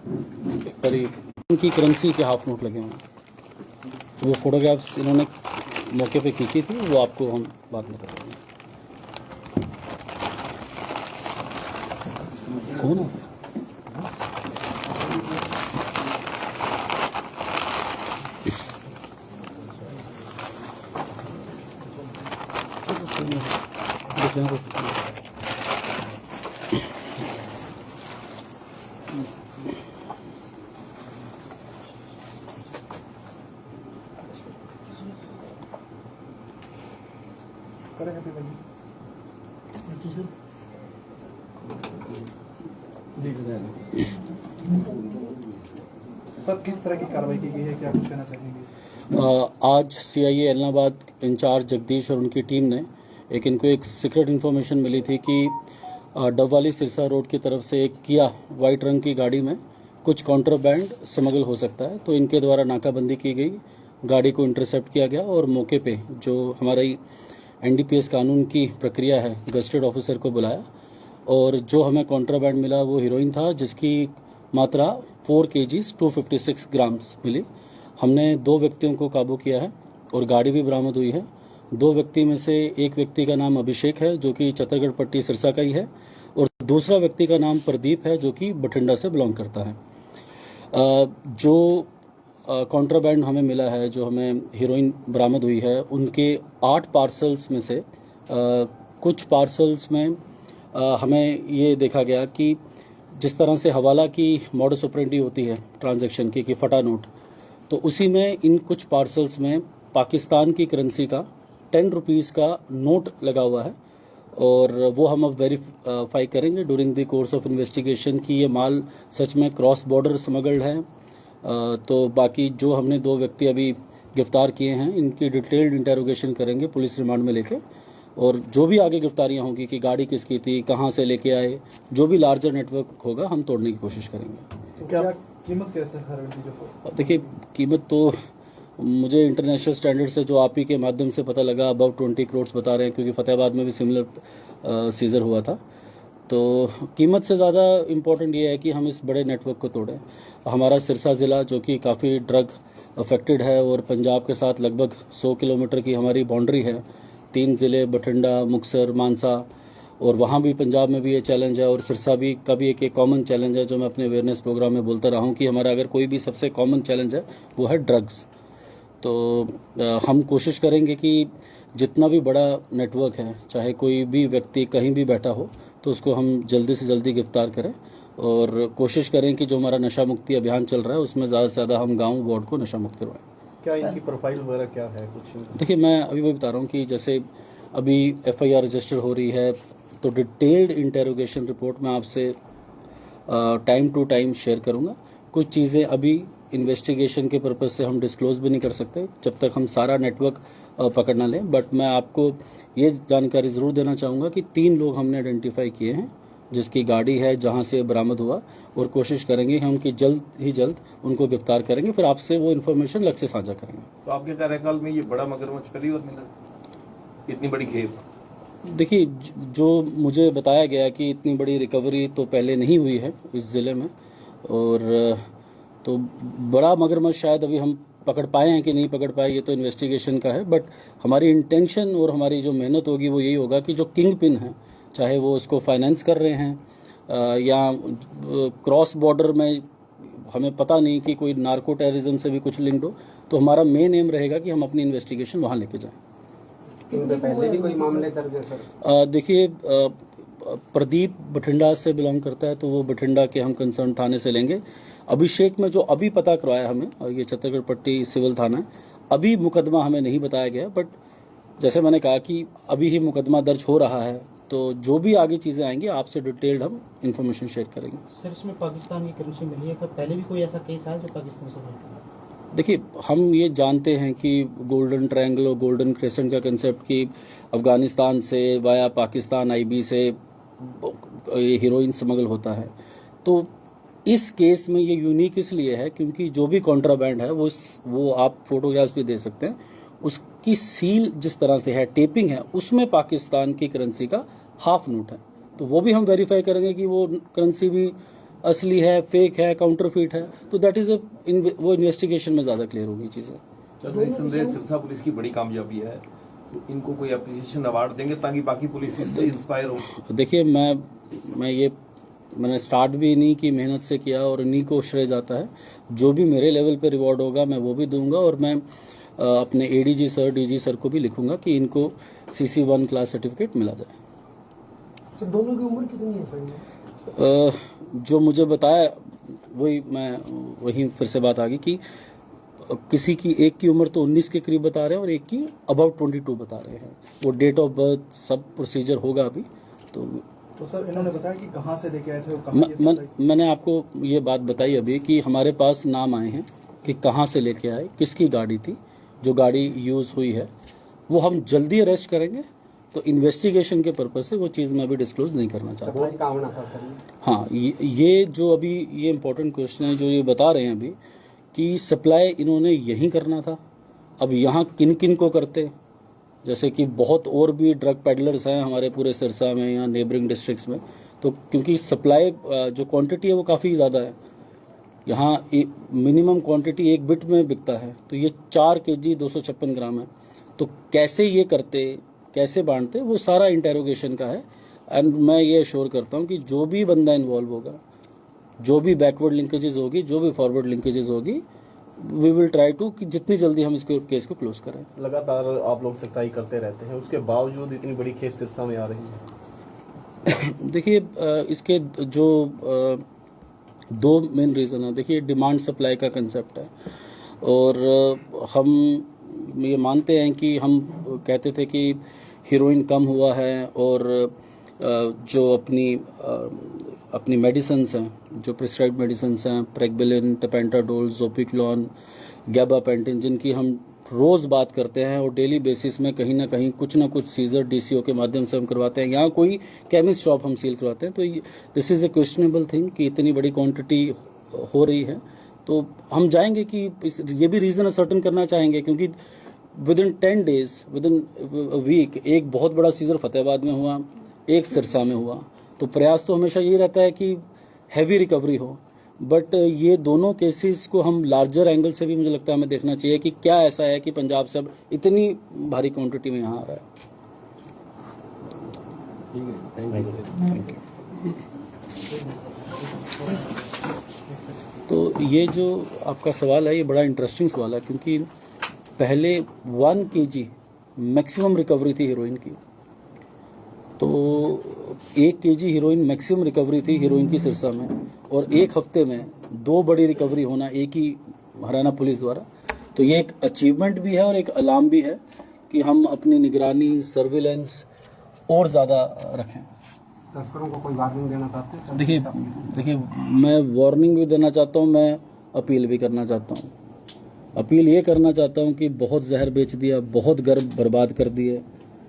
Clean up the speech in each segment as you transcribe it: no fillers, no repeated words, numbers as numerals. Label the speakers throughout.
Speaker 1: करीब उनकी करेंसी के हाफ नोट लगे हुए हैं। तो वो फोटोग्राफ्स इन्होंने मौके पे खींची थी, वो आपको हम बाद में बताएंगे। कौन है?
Speaker 2: जी सर, किस तरह की कार्रवाई की गई है, क्या कुछ कहना चाहेंगे?
Speaker 1: आज सीआईए एलनाबाद इंचार्ज जगदीश और उनकी टीम ने इनको एक सीक्रेट इन्फॉर्मेशन मिली थी कि डबवाली सिरसा रोड की तरफ से एक किया वाइट रंग की गाड़ी में कुछ कॉन्ट्राबैंड स्मगल हो सकता है। तो इनके द्वारा नाकाबंदी की गई, गाड़ी को इंटरसेप्ट किया गया और मौके पे जो हमारी एनडीपीएस कानून की प्रक्रिया है, गस्टेड ऑफिसर को बुलाया और जो हमें कॉन्ट्राबैंड मिला वो हीरोइन था, जिसकी मात्रा 4 kgs 256 ग्राम्स मिली। हमने 2 व्यक्तियों को काबू किया है और गाड़ी भी बरामद हुई है। 2 व्यक्ति में से एक व्यक्ति का नाम अभिषेक है जो कि चतरगढ़ पट्टी सिरसा का ही है और दूसरा व्यक्ति का नाम प्रदीप है जो कि बठिंडा से बिलोंग करता है। जो कॉन्ट्राबैंड हमें मिला है, जो हमें हीरोइन बरामद हुई है, उनके 8 पार्सल्स में से कुछ पार्सल्स में हमें ये देखा गया कि जिस तरह से हवाला की मॉडस ऑपरेंडी होती है ट्रांजैक्शन की कि फटा नोट, तो उसी में इन कुछ पार्सल्स में पाकिस्तान की करेंसी का 10 रुपीज़ का नोट लगा हुआ है और वो हम अब वेरीफाई करेंगे during the course of investigation कि ये माल सच में क्रॉस बॉर्डर स्मगल्ड है। तो बाकी जो हमने 2 व्यक्ति अभी गिरफ्तार किए हैं, इनकी डिटेल्ड इंटेरोगेशन करेंगे पुलिस रिमांड में लेके, और जो भी आगे गिरफ्तारियां होंगी कि गाड़ी किसकी थी, कहां से लेके आए, जो भी लार्जर नेटवर्क होगा हम तोड़ने की कोशिश करेंगे।
Speaker 2: तो क्या कीमत कैसे है?
Speaker 1: देखिए, कीमत तो मुझे इंटरनेशनल स्टैंडर्ड से जो आप ही के माध्यम से पता लगा अबाउट 20 करोड़ बता रहे हैं, क्योंकि फतेहाबाद में भी सिमिलर सीजर हुआ था। तो कीमत से ज़्यादा इम्पोर्टेंट ये है कि हम इस बड़े नेटवर्क को तोड़ें। हमारा सिरसा ज़िला जो कि काफ़ी ड्रग अफेक्टेड है और पंजाब के साथ लगभग 100 किलोमीटर की हमारी बाउंड्री है, 3 ज़िले बठिंडा, मुक्तसर, मानसा, और वहाँ भी पंजाब में भी ये चैलेंज है और सिरसा भी का भी एक कॉमन चैलेंज है जो मैं अपने अवेयरनेस प्रोग्राम में बोलता रहा हूँ कि हमारा अगर कोई भी सबसे कॉमन चैलेंज है वो है ड्रग्स। तो हम कोशिश करेंगे कि जितना भी बड़ा नेटवर्क है, चाहे कोई भी व्यक्ति कहीं भी बैठा हो, तो उसको हम जल्दी से जल्दी गिरफ्तार करें और कोशिश करें कि जो हमारा नशा मुक्ति अभियान चल रहा है उसमें ज़्यादा से ज़्यादा हम गाँव वार्ड को नशा मुक्त करवाएं।
Speaker 2: क्या इनकी प्रोफाइल वगैरह क्या है कुछ?
Speaker 1: देखिए, मैं अभी वही बता रहा हूँ कि जैसे अभी एफआईआर रजिस्टर हो रही है, तो डिटेल्ड इंटेरोगेशन रिपोर्ट मैं आपसे टाइम टू टाइम शेयर करूँगा। कुछ चीज़ें अभी इन्वेस्टिगेशन के पर्पज़ से हम डिस्क्लोज भी नहीं कर सकते जब तक हम सारा नेटवर्क पकड़ ना लें, बट मैं आपको ये जानकारी ज़रूर देना चाहूँगा कि 3 लोग हमने आइडेंटिफाई किए हैं जिसकी गाड़ी है जहाँ से बरामद हुआ, और कोशिश करेंगे हम कि जल्द ही जल्द उनको गिरफ्तार करेंगे, फिर आपसे वो इन्फॉर्मेशन अलग से साझा करेंगे।
Speaker 3: तो आपके कार्यकाल में ये बड़ा मगरमच्छ पहली बार मिला, इतनी बड़ी खेप?
Speaker 1: देखिए, जो मुझे बताया गया कि इतनी बड़ी रिकवरी तो पहले नहीं हुई है इस ज़िले में, और तो बड़ा मगरमच्छ शायद अभी हम पकड़ पाए हैं कि नहीं पकड़ पाए, ये तो इन्वेस्टिगेशन का है, बट हमारी इंटेंशन और हमारी जो मेहनत होगी वो यही होगा कि जो किंग पिन है, चाहे वो उसको फाइनेंस कर रहे हैं या क्रॉस बॉर्डर में हमें पता नहीं कि कोई नार्को टेररिज्म से भी कुछ लिंक्ड हो, तो हमारा मेन एम रहेगा कि हम अपनी इन्वेस्टिगेशन वहाँ लेके जाएं।
Speaker 4: पहले भी कोई मामले दर्ज है सर?
Speaker 1: देखिए, प्रदीप बठिंडा से बिलोंग करता है, तो वो बठिंडा के हम कंसर्न थाने से लेंगे। अभिषेक में जो अभी पता करवाया हमें, और ये चतरगढ़ पट्टी सिविल थाना है, अभी मुकदमा हमें नहीं बताया गया, बट जैसे मैंने कहा कि अभी ही मुकदमा दर्ज हो रहा है, तो जो भी आगे चीज़ें आएंगी आपसे डिटेल्ड हम इन्फॉर्मेशन शेयर करेंगे।
Speaker 5: सर, इसमें पाकिस्तान की करेंसी मिली है, पहले भी कोई ऐसा केस है जो पाकिस्तान से हुआ?
Speaker 1: देखिए, हम ये जानते हैं कि गोल्डन ट्रायंगल और गोल्डन क्रेसेंट का कंसेप्ट कि अफगानिस्तान से वाया पाकिस्तान आईबी से हीरोइन स्मगल होता है। तो इस केस में ये यूनिक इसलिए है क्योंकि जो भी कॉन्ट्राबैंड है वो आप फोटोग्राफ्स भी दे सकते हैं, उसकी सील जिस तरह से है, टेपिंग है, उसमें पाकिस्तान की करेंसी का हाफ नोट है। तो वो भी हम वेरीफाई करेंगे कि वो करेंसी भी असली है, फेक है, काउंटरफिट है, तो दैट इज वो इन्वेस्टिगेशन में ज़्यादा क्लियर होगी चीज़ें।
Speaker 3: चल निसंदेह सिरसा पुलिस की बड़ी कामयाबी है, तो इनको कोई अप्रिसिएशन अवार्ड देंगे ताकि बाकी पुलिस इससे इंस्पायर हो।
Speaker 1: देखिए मैंने स्टार्ट भी इन्हीं की मेहनत से किया और इन्हीं को श्रेय जाता है। जो भी मेरे लेवल पे रिवॉर्ड होगा मैं वो भी दूंगा, और मैं अपने एडीजी सर, डीजी सर को भी लिखूंगा कि इनको CC1 क्लास सर्टिफिकेट मिला जाए।
Speaker 6: सर दोनों की उम्र कितनी है सर?
Speaker 1: जो मुझे बताया वही फिर से बात आ गई कि किसी की एक की उम्र तो 19 के करीब बता रहे हैं और एक की अबाउट 22 बता रहे हैं। वो डेट ऑफ बर्थ सब प्रोसीजर होगा अभी।
Speaker 2: तो सर इन्होंने बताया कि कहाँ से लेके आए थे और कहाँ ये सप्लाई?
Speaker 1: मैंने आपको ये बात बताई अभी कि हमारे पास नाम आए हैं कि कहाँ से लेके आए, किसकी गाड़ी थी, जो गाड़ी यूज़ हुई है वो हम जल्दी अरेस्ट करेंगे। तो इन्वेस्टिगेशन के पर्पज से वो चीज़ मैं अभी डिस्क्लोज नहीं करना चाहता।
Speaker 4: सप्लाई कहाँ होना था सर?
Speaker 1: हाँ, ये जो अभी ये इम्पोर्टेंट क्वेश्चन है जो ये बता रहे हैं अभी कि सप्लाई इन्होंने यहीं करना था। अब यहाँ किन किन को करते, जैसे कि बहुत और भी ड्रग पेडलर्स हैं हमारे पूरे सिरसा में या नेबरिंग डिस्ट्रिक्ट्स में, तो क्योंकि सप्लाई जो क्वांटिटी है वो काफ़ी ज़्यादा है। यहाँ मिनिमम क्वांटिटी एक बिट में बिकता है, तो ये 4 kg 256 ग्राम है। तो कैसे ये करते, कैसे बांटते, वो सारा इंटेरोगेशन का है। एंड मैं ये अश्योर करता हूँ कि जो भी बंदा इन्वॉल्व होगा, जो भी बैकवर्ड लिंकेजेस होगी, जो भी फॉरवर्ड लिंकेजेस होगी, वी विल ट्राई टू कि जितनी जल्दी हम इसको केस को क्लोज करें।
Speaker 7: लगातार आप लोग सख्ताई करते रहते हैं, उसके बावजूद इतनी बड़ी खेप सिरसा में आ रही है।
Speaker 1: देखिए इसके जो 2 मेन रीज़न है। देखिए डिमांड सप्लाई का कंसेप्ट है, और हम ये मानते हैं कि हम कहते थे कि हीरोइन कम हुआ है, और जो अपनी मेडिसिन्स हैं, जो प्रिस्क्राइब्ड मेडिसिन्स हैं, प्रेगबिलिन, टेपेंटाडोल, ज़ोपिक्लोन, गैबापेंटिन, जिनकी हम रोज़ बात करते हैं और डेली बेसिस में कहीं ना कहीं कुछ ना कुछ सीजर DCO के माध्यम से हम करवाते हैं, यहाँ कोई केमिस्ट शॉप हम सील करवाते हैं। तो this is a questionable thing कि इतनी बड़ी क्वांटिटी हो रही है। तो हम जाएंगे कि ये भी रीज़न असर्टन करना चाहेंगे, क्योंकि within 10 days, within week एक बहुत बड़ा सीजर फतेहाबाद में हुआ, एक सिरसा में हुआ। तो प्रयास तो हमेशा यही रहता है कि हैवी रिकवरी हो, बट ये दोनों केसेस को हम लार्जर एंगल से भी मुझे लगता है हमें देखना चाहिए कि क्या ऐसा है कि पंजाब से अब इतनी भारी क्वांटिटी में यहाँ आ रहा है। Thank you. तो ये जो आपका सवाल है ये बड़ा इंटरेस्टिंग सवाल है, क्योंकि पहले 1 kg मैक्सिमम रिकवरी थी हीरोइन की। तो 1 kg हीरोइन मैक्सिमम रिकवरी थी हीरोइन की सिरसा में, और एक हफ्ते में 2 बड़ी रिकवरी होना एक ही हरियाणा पुलिस द्वारा। तो ये एक अचीवमेंट भी है और एक अलार्म भी है कि हम अपनी निगरानी, सर्विलेंस और ज़्यादा रखें।
Speaker 4: तस्करों को कोई वार्निंग देना चाहते हैं?
Speaker 1: देखिए मैं वार्निंग भी देना चाहता हूँ, मैं अपील भी करना चाहता हूँ। अपील ये करना चाहता हूँ कि बहुत जहर बेच दिया, बहुत घर बर्बाद कर दिए,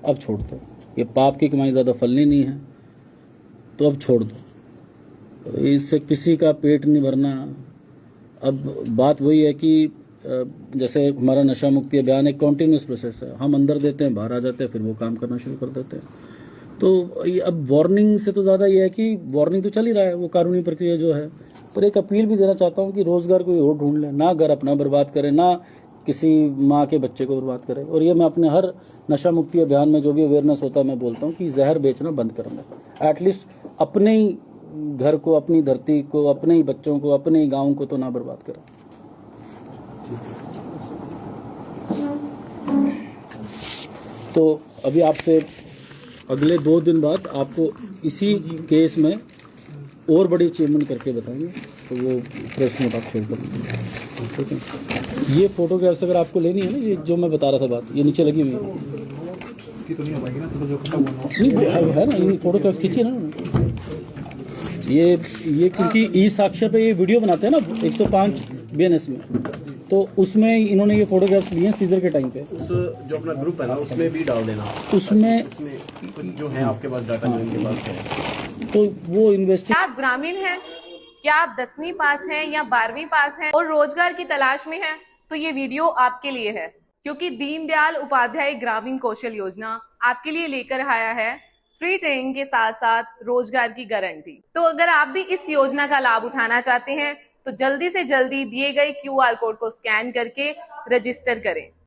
Speaker 1: अब छोड़ दो। ये पाप की कमाई ज़्यादा फलनी नहीं है, तो अब छोड़ दो। इससे किसी का पेट नहीं भरना। अब बात वही है कि जैसे हमारा नशा मुक्ति अभियान एक कॉन्टीन्यूस प्रोसेस है। हम अंदर देते हैं, बाहर आ जाते हैं, फिर वो काम करना शुरू कर देते हैं। तो ये अब वार्निंग से तो ज़्यादा ये है कि वार्निंग तो चल ही रहा है, वो कानूनी प्रक्रिया जो है, पर एक अपील भी देना चाहता हूँ कि रोज़गार कोई और ढूंढ ले, ना घर अपना बर्बाद करे, ना किसी माँ के बच्चे को बर्बाद करे। और ये मैं अपने हर नशा मुक्ति अभियान में जो भी अवेयरनेस होता है मैं बोलता हूँ कि जहर बेचना बंद करना। एटलीस्ट अपने ही घर को, अपनी धरती को, अपने ही बच्चों को, अपने ही गाँव को तो ना बर्बाद करें। तो अभी आपसे अगले 2 दिन बाद आपको इसी केस में और बड़ी अचीवमेंट करके बताएंगे, तो वो प्रेस नोट आप शेयर कर देंगे, ठीक है। ये फोटोग्राफ्स अगर आपको लेनी है ना, ये जो मैं बता रहा था बात, ये नीचे लगी हुई है
Speaker 2: की तो नहीं हो पाएगी ना, तो जो खत्म हुआ
Speaker 1: नहीं है ना, ये फोटोग्राफ खींचिए ना। ये क्योंकि ई साक्ष्य पे ये वीडियो बनाते हैं ना 105 BNS में, तो उसमें इन्होंने ये फोटोग्राफ्स लिए हैं सीजर के टाइम पे।
Speaker 7: उस जो अपना ग्रुप है ना उसमें भी डाल देना,
Speaker 1: उसमें
Speaker 7: कुछ जो है आपके पास डाटा जो इनके पास है,
Speaker 1: तो वो इन्वेस्टिगेट।
Speaker 8: क्या आप ग्रामीण हैं, क्या आप 10वीं पास हैं या 12वीं पास हैं और रोजगार की तलाश में हैं, तो ये वीडियो आपके लिए है, क्योंकि दीनदयाल उपाध्याय ग्रामीण कौशल योजना आपके लिए लेकर आया है फ्री ट्रेनिंग के साथ साथ रोजगार की गारंटी। तो अगर आप भी इस योजना का लाभ उठाना चाहते हैं तो जल्दी से जल्दी दिए गए QR कोड को स्कैन करके रजिस्टर करें।